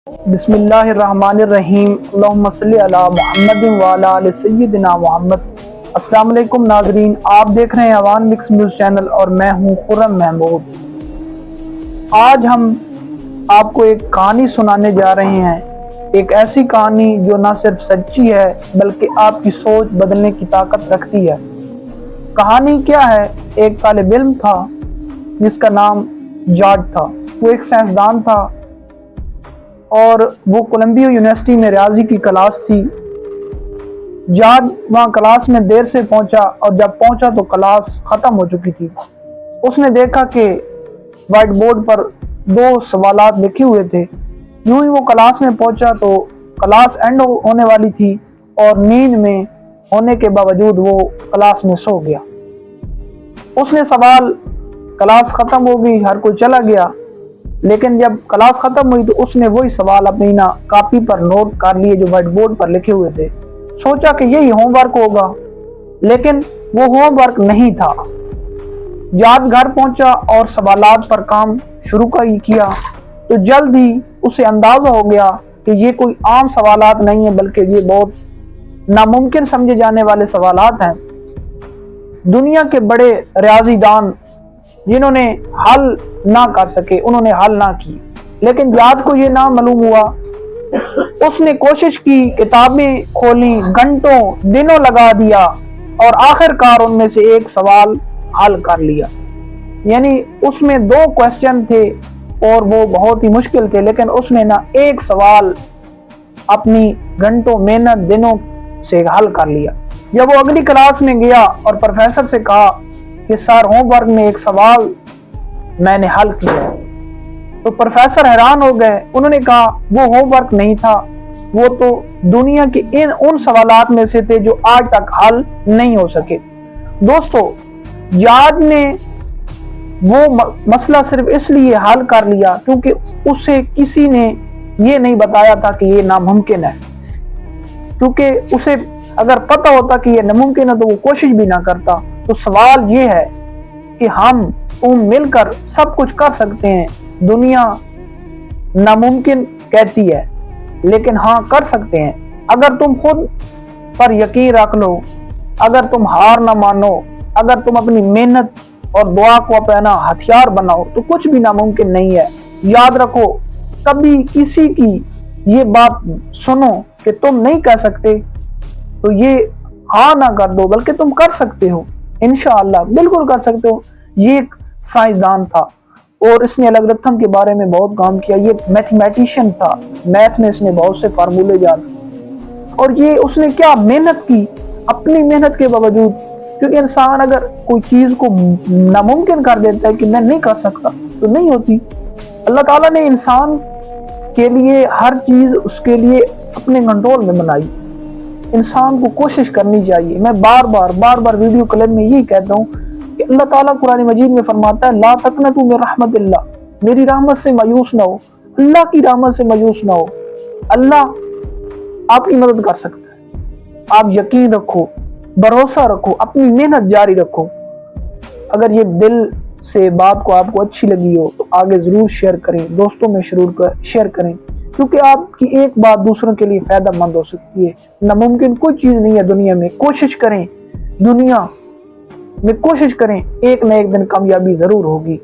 بسم اللہ الرحمن الرحیم، اللہم صلی علی محمد وعلی آل سیدنا محمد۔ السلام علیکم ناظرین، آپ دیکھ رہے ہیں عوان مکس نیوز چینل اور میں ہوں خرم محمود۔ آج ہم آپ کو ایک کہانی سنانے جا رہے ہیں، ایک ایسی کہانی جو نہ صرف سچی ہے بلکہ آپ کی سوچ بدلنے کی طاقت رکھتی ہے۔ کہانی کیا ہے؟ ایک طالب علم تھا جس کا نام جارج تھا۔ وہ ایک سائنسدان تھا اور وہ کولمبیا یونیورسٹی میں ریاضی کی کلاس تھی۔ جارج وہاں کلاس میں دیر سے پہنچا اور جب پہنچا تو کلاس ختم ہو چکی تھی۔ اس نے دیکھا کہ وائٹ بورڈ پر 2 سوالات لکھے ہوئے تھے۔ یوں ہی وہ کلاس میں پہنچا تو کلاس اینڈ ہونے والی تھی اور نیند میں ہونے کے باوجود وہ کلاس میں سو گیا۔ اس نے سوال، کلاس ختم ہو گئی، ہر کوئی چلا گیا، لیکن جب کلاس ختم ہوئی تو اس نے وہی سوال اپنی کاپی پر نوٹ کر لیے جو وائٹ بورڈ پر لکھے ہوئے تھے۔ سوچا کہ یہی ہوم ورک ہوگا، لیکن وہ ہوم ورک نہیں تھا۔ جارج گھر پہنچا اور سوالات پر کام شروع کیا تو جلد ہی اسے اندازہ ہو گیا کہ یہ کوئی عام سوالات نہیں ہیں بلکہ یہ بہت ناممکن سمجھے جانے والے سوالات ہیں۔ دنیا کے بڑے ریاضی دان جنہوں نے حل نہ کر سکے انہوں نے حل نہ کی، لیکن جارج کو یہ نہ معلوم ہوا۔ اس نے کوشش کی، کتابیں کھولیں، گھنٹوں دنوں لگا دیا اور آخر کار ان میں سے ایک سوال حل کر لیا۔ یعنی اس میں 2 کوسچن تھے اور وہ بہت ہی مشکل تھے، لیکن اس نے نہ ایک سوال اپنی گھنٹوں محنت دنوں سے حل کر لیا۔ جب وہ اگلی کلاس میں گیا اور پروفیسر سے کہا کہ سر ہوم ورک میں ایک سوال میں نے حل کیا، تو پروفیسر حیران ہو گئے۔ انہوں نے کہا وہ ہوم ورک نہیں تھا، وہ تو دنیا کے ان سوالات میں سے تھے جو آج تک حل نہیں ہو سکے۔ دوستو، جارج نے وہ مسئلہ صرف اس لیے حل کر لیا کیونکہ اسے کسی نے یہ نہیں بتایا تھا کہ یہ ناممکن ہے۔ کیونکہ اسے اگر پتہ ہوتا کہ یہ ناممکن ہے تو وہ کوشش بھی نہ کرتا۔ تو سوال یہ ہے کہ ہم مل کر سب کچھ کر سکتے ہیں۔ دنیا ناممکن کہتی ہے لیکن ہاں کر سکتے ہیں۔ اگر تم خود پر یقین رکھ لو، اگر تم ہار نہ مانو، اگر تم اپنی محنت اور دعا کو اپنا ہتھیار بناؤ تو کچھ بھی ناممکن نہیں ہے۔ یاد رکھو، کبھی کسی کی یہ بات سنو کہ تم نہیں کہہ سکتے تو یہ ہاں نہ کر دو، بلکہ تم کر سکتے ہو، انشاءاللہ بالکل کر سکتے ہو۔ یہ ایک سائنسدان تھا اور اس نے الگورتھم کے بارے میں بہت کام کیا۔ یہ میتھمیٹیشین تھا، میتھ میں اس نے بہت سے فارمولے جانے اور یہ اس نے کیا محنت کی، اپنی محنت کے باوجود۔ کیونکہ انسان اگر کوئی چیز کو ناممکن کر دیتا ہے کہ میں نہیں کر سکتا تو نہیں ہوتی۔ اللہ تعالیٰ نے انسان کے لیے ہر چیز اس کے لیے اپنے کنٹرول میں بنائی۔ انسان کو کوشش کرنی چاہیے۔ میں بار بار ویڈیو کلپ میں یہی کہتا ہوں کہ اللہ تعالیٰ قرآن مجید میں فرماتا ہے لا تقنطوا من رحمت اللہ، میری رحمت سے مایوس نہ ہو، اللہ کی رحمت سے مایوس نہ ہو۔ اللہ آپ کی مدد کر سکتا ہے۔ آپ یقین رکھو، بھروسہ رکھو، اپنی محنت جاری رکھو۔ اگر یہ دل سے بات کو آپ کو اچھی لگی ہو تو آگے ضرور شیئر کریں، دوستوں میں شیئر کریں، کیونکہ آپ کی ایک بات دوسروں کے لیے فائدہ مند ہو سکتی ہے۔ ناممکن کوئی چیز نہیں ہے دنیا میں۔ کوشش کریں، دنیا میں کوشش کریں، ایک نہ ایک دن کامیابی ضرور ہوگی۔